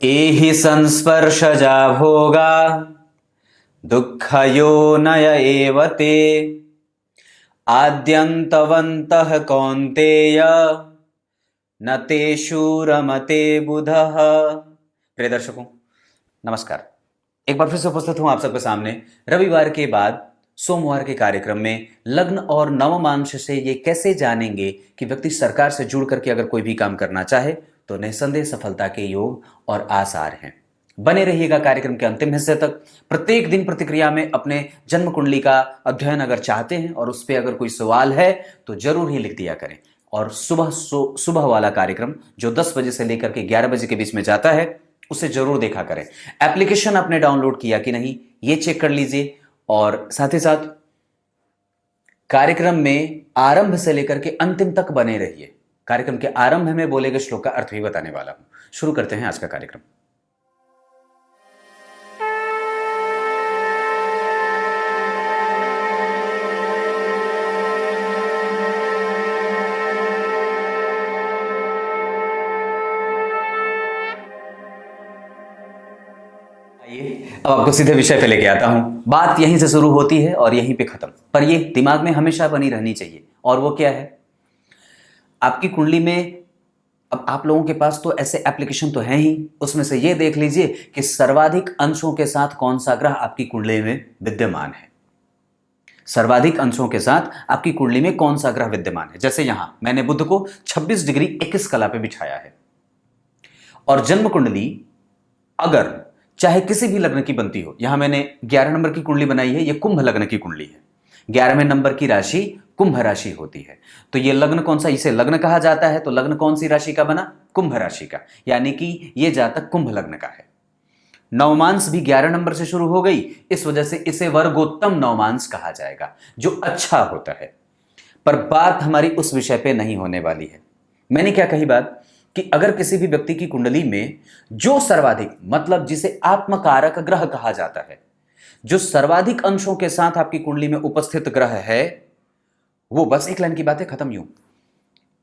एहि संस्पर्शजा भोगा दुःखयोनय एव ते आद्यन्तवन्तः कौन्तेय न तेषु रमते बुधः। प्रिय दर्शकों नमस्कार। एक बार फिर से उपस्थित हूं आप सबके सामने रविवार के बाद सोमवार के कार्यक्रम में। लग्न और नवमांश से ये कैसे जानेंगे कि व्यक्ति सरकार से जुड़ करके अगर कोई भी काम करना चाहे तो निस्संदेह सफलता के योग और आसार हैं। बने रहिएगा कार्यक्रम के अंतिम हिस्से तक। प्रत्येक दिन प्रतिक्रिया में अपने जन्म कुंडली का अध्ययन अगर चाहते हैं और उस पर अगर कोई सवाल है तो जरूर ही लिख दिया करें। और सुबह वाला कार्यक्रम जो 10 बजे से लेकर के 11 बजे के बीच में जाता है उसे जरूर देखा करें। एप्लीकेशन आपने डाउनलोड किया कि नहीं ये चेक कर लीजिए। और साथ ही साथ कार्यक्रम में आरंभ से लेकर के अंतिम तक बने रहिए। कार्यक्रम के आरंभ में बोले गए श्लोक का अर्थ भी बताने वाला हूं। शुरू करते हैं आज का कार्यक्रम। अब आपको सीधे विषय पे लेके आता हूं। बात यहीं से शुरू होती है और यहीं पे खत्म, पर ये दिमाग में हमेशा बनी रहनी चाहिए। और वो क्या है, आपकी कुंडली में अब आप लोगों के पास तो ऐसे एप्लीकेशन तो हैं ही, उसमें से ये देख लीजिए कि सर्वाधिक अंशों के साथ कौन सा ग्रह आपकी कुंडली में विद्यमान है। सर्वाधिक अंशों के साथ आपकी कुंडली में कौन सा ग्रह विद्यमान है। जैसे यहां मैंने बुध को 26 डिग्री 21 कला पे बिछाया है और जन्म कुंडली अगर चाहे किसी भी लग्न की बनती हो, यहां मैंने 11 नंबर की कुंडली बनाई है, यह कुंभ लग्न की कुंडली है। 11वें नंबर की राशि कुंभ राशि होती है। तो यह लग्न कौन सा, इसे लग्न कहा जाता है। तो लग्न कौन सी राशि का बना, कुंभ राशि का, यानी कि यह जातक कुंभ लग्न का है। नवमांश भी 11 नंबर से शुरू हो गई, इस वजह से इसे वर्गोत्तम नवमांश कहा जाएगा, जो अच्छा होता है। पर बात हमारी उस विषय पे नहीं होने वाली है। मैंने क्या कही बात कि अगर किसी भी व्यक्ति की कुंडली में जो सर्वाधिक, मतलब जिसे आत्मकारक ग्रह कहा जाता है, जो सर्वाधिक अंशों के साथ आपकी कुंडली में उपस्थित ग्रह है, वो बस एक लाइन की बात है, खत्म। यूं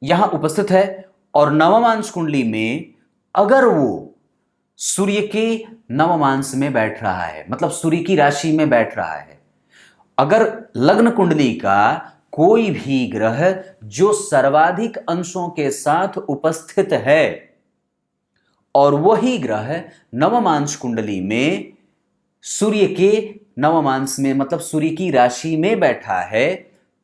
यहां उपस्थित है और नवमांश कुंडली में अगर वो सूर्य के नवमांश में बैठ रहा है, मतलब सूर्य की राशि में बैठ रहा है, अगर लग्न कुंडली का कोई भी ग्रह जो सर्वाधिक अंशों के साथ उपस्थित है और वही ग्रह नवमांश कुंडली में सूर्य के नवमांश में, मतलब सूर्य की राशि में बैठा है,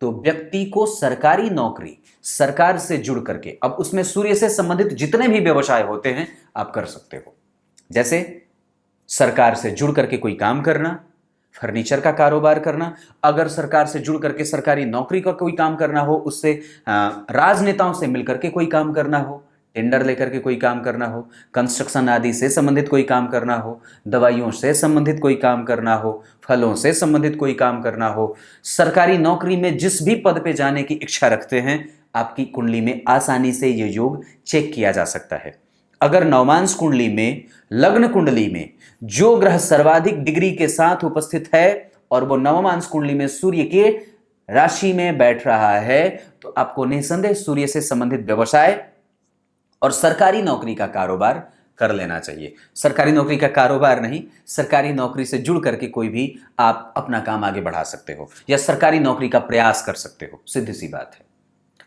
तो व्यक्ति को सरकारी नौकरी, सरकार से जुड़ करके, अब उसमें सूर्य से संबंधित जितने भी व्यवसाय होते हैं आप कर सकते हो। जैसे सरकार से जुड़ करके कोई काम करना, फर्नीचर का कारोबार करना, अगर सरकार से जुड़ करके सरकारी नौकरी का कोई काम करना हो, उससे राजनेताओं से मिलकर के कोई काम करना हो, टेंडर लेकर के कोई काम करना हो, कंस्ट्रक्शन आदि से संबंधित कोई काम करना हो, दवाइयों से संबंधित कोई काम करना हो, फलों से संबंधित कोई काम करना हो, सरकारी नौकरी में जिस भी पद पे जाने की इच्छा रखते हैं, आपकी कुंडली में आसानी से ये योग चेक किया जा सकता है। अगर नवमांश कुंडली में, लग्न कुंडली में जो ग्रह सर्वाधिक डिग्री के साथ उपस्थित है और वो नवमांश कुंडली में सूर्य के राशि में बैठ रहा है, तो आपको निसंदेह सूर्य से संबंधित व्यवसाय और सरकारी नौकरी का कारोबार कर लेना चाहिए। सरकारी नौकरी का कारोबार नहीं, सरकारी नौकरी से जुड़ करके कोई भी आप अपना काम आगे बढ़ा सकते हो या सरकारी नौकरी का प्रयास कर सकते हो, सीधी सी बात है।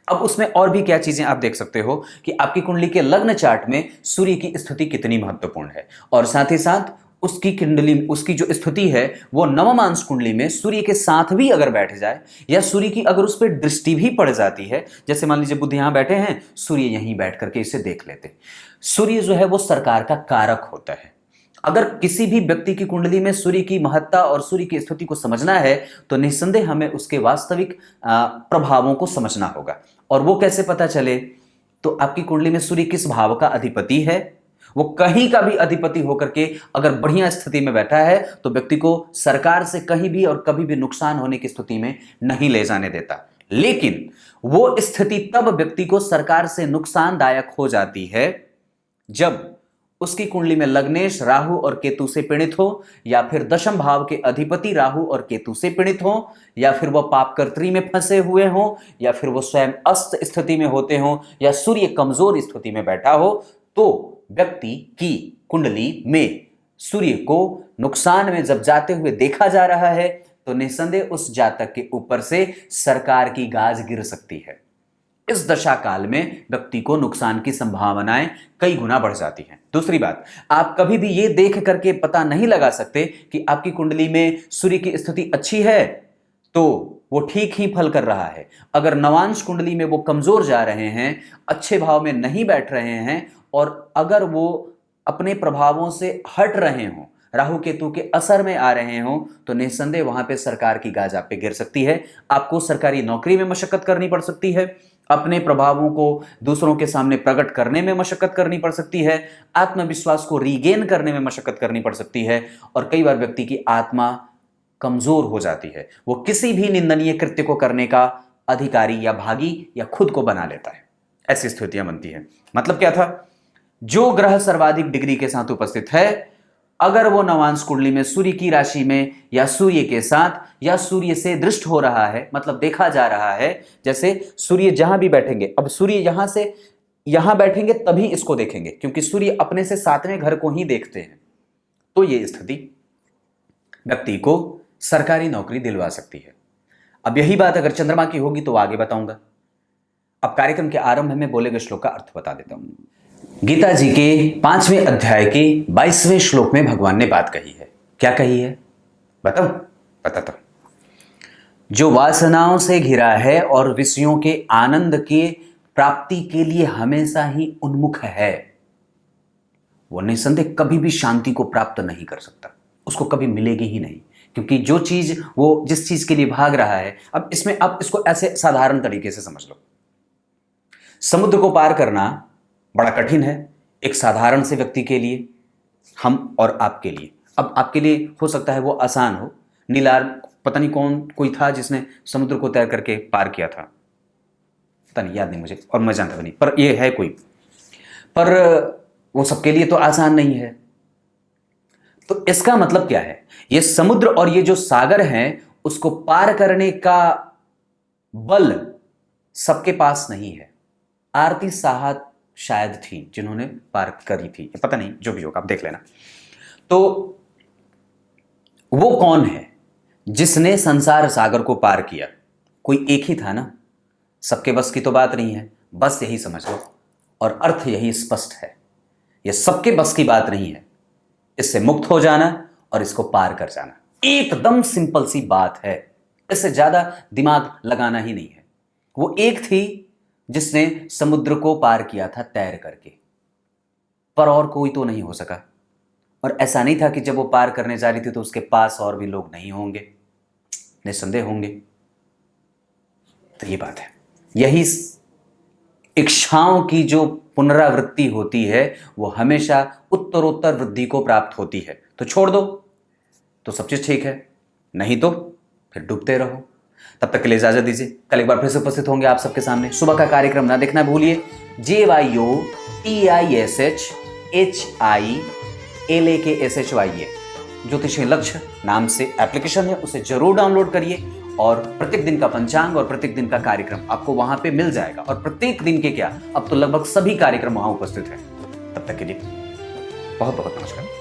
अब उसमें और भी क्या चीजें आप देख सकते हो कि आपकी कुंडली के लग्न चार्ट में सूर्य की स्थिति कितनी महत्वपूर्ण है, और साथ ही साथ उसकी कुंडली, उसकी जो स्थिति है वो नवमांश कुंडली में सूर्य के साथ भी अगर बैठ जाए, या सूर्य की अगर उस पर दृष्टि भी पड़ जाती है, जैसे मान लीजिए बुध यहां बैठे हैं, सूर्य यहीं बैठ करके इसे देख लेते। सूर्य जो है वो सरकार का कारक होता है। अगर किसी भी व्यक्ति की कुंडली में सूर्य की महत्ता और सूर्य की स्थिति को समझना है तो निस्संदेह हमें उसके वास्तविक प्रभावों को समझना होगा। और वो कैसे पता चले, तो आपकी कुंडली में सूर्य किस भाव का अधिपति है, वो कहीं का भी अधिपति होकर के अगर बढ़िया स्थिति में बैठा है तो व्यक्ति को सरकार से कहीं भी और कभी भी नुकसान होने की स्थिति में नहीं ले जाने देता। लेकिन वो स्थिति तब व्यक्ति को सरकार से नुकसानदायक हो जाती है जब उसकी कुंडली में लग्नेश राहु और केतु से पीड़ित हो, या फिर दशम भाव के अधिपति राहु और केतु से पीड़ित हो, या फिर वह पापकर्त्री में फंसे हुए हो, या फिर वो स्वयं अस्त स्थिति में होते हो, या सूर्य कमजोर स्थिति में बैठा हो, तो व्यक्ति की कुंडली में सूर्य को नुकसान में जब जाते हुए देखा जा रहा है तो निस्संदेह उस जातक के ऊपर से सरकार की गाज गिर सकती है। इस दशा काल में व्यक्ति को नुकसान की संभावनाएं कई गुना बढ़ जाती हैं। दूसरी बात, आप कभी भी ये देख करके पता नहीं लगा सकते कि आपकी कुंडली में सूर्य की स्थिति अच्छी है तो वो ठीक ही फल कर रहा है। अगर नवांश कुंडली में वो कमजोर जा रहे हैं, अच्छे भाव में नहीं बैठ रहे हैं और अगर वो अपने प्रभावों से हट रहे हों, राहु केतु के असर में आ रहे हों, तो निस्संदेह वहां पे सरकार की गाज आप पे गिर सकती है। आपको सरकारी नौकरी में मशक्कत करनी पड़ सकती है, अपने प्रभावों को दूसरों के सामने प्रकट करने में मशक्कत करनी पड़ सकती है, आत्मविश्वास को रीगेन करने में मशक्कत करनी पड़ सकती है और कई बार व्यक्ति की आत्मा कमजोर हो जाती है। वो किसी भी निंदनीय कृत्य को करने का अधिकारी या भागी या खुद को बना लेता है। ऐसी स्थितियां बनती है। मतलब क्या था? जो ग्रह सर्वाधिक डिग्री के साथ उपस्थित है, अगर वो नवांश कुंडली में सूर्य की राशि में या सूर्य के साथ या सूर्य से दृष्ट हो रहा है, मतलब देखा जा रहा है, जैसे सूर्य जहां भी बैठेंगे, अब सूर्य यहां से यहां बैठेंगे तभी इसको देखेंगे क्योंकि सूर्य अपने से 7वें घर को ही देखते हैं। तो ये स्थिति व्यक्ति को सरकारी नौकरी दिलवा सकती है। अब यही बात अगर चंद्रमा की होगी तो आगे बताऊंगा। अब कार्यक्रम के आरंभ में बोले गए श्लोक का अर्थ बता देता हूं। गीता जी के 5वें अध्याय के 22वें श्लोक में भगवान ने बात कही है। क्या कही है बताओ? बताता हूं। जो वासनाओं से घिरा है और विषयों के आनंद के प्राप्ति के लिए हमेशा ही उन्मुख है, वो निसंदेह कभी भी शांति को प्राप्त नहीं कर सकता, उसको कभी मिलेगी ही नहीं। क्योंकि जो चीज वो जिस चीज के लिए भाग रहा है, अब इसमें आप इसको ऐसे साधारण तरीके से समझ लो। समुद्र को पार करना बड़ा कठिन है एक साधारण से व्यक्ति के लिए, हम और आपके लिए। अब आपके लिए हो सकता है वो आसान हो। नीलार पता नहीं कोई था जिसने समुद्र को तैर करके पार किया था, पता नहीं, याद नहीं मुझे और मैं जानता भी नहीं, पर ये है कोई, पर वो सबके लिए तो आसान नहीं है। तो इसका मतलब क्या है? ये समुद्र और ये जो सागर हैं उसको पार करने का बल सबके पास नहीं है। आरती साहत शायद थी जिन्होंने पार करी थी, पता नहीं, जो भी होगा आप देख लेना। तो वो कौन है जिसने संसार सागर को पार किया? कोई एक ही था ना। सबके बस की तो बात नहीं है, बस यही समझ लो। और अर्थ यही स्पष्ट है, यह सबके बस की बात नहीं है। इससे मुक्त हो जाना और इसको पार कर जाना एकदम सिंपल सी बात है। इससे ज्यादा दिमाग लगाना ही नहीं है। वो एक थी जिसने समुद्र को पार किया था तैर करके, पर और कोई तो नहीं हो सका। और ऐसा नहीं था कि जब वो पार करने जा रही थी तो उसके पास और भी लोग नहीं होंगे, निस्संदेह होंगे। तो ये बात है, यही इच्छाओं की जो पुनरावृत्ति होती है वो हमेशा उत्तरोत्तर वृद्धि को प्राप्त होती है। तो छोड़ दो तो सब चीज ठीक है, नहीं तो फिर डूबते रहो। तब तक के लिए इजाजत दीजिए। कल एक बार फिर से उपस्थित होंगे आप सबके सामने। सुबह का कार्यक्रम ना देखना भूलिए। JYOTISHHILAKSHYA ज्योतिषीय लक्ष्य नाम से एप्लीकेशन है, उसे जरूर डाउनलोड करिए और प्रत्येक दिन का पंचांग और प्रत्येक दिन का कार्यक्रम आपको वहां पे मिल जाएगा। और प्रत्येक दिन के क्या, अब तो लगभग सभी कार्यक्रम वहां उपस्थित है। तब तक के लिए बहुत बहुत नमस्कार।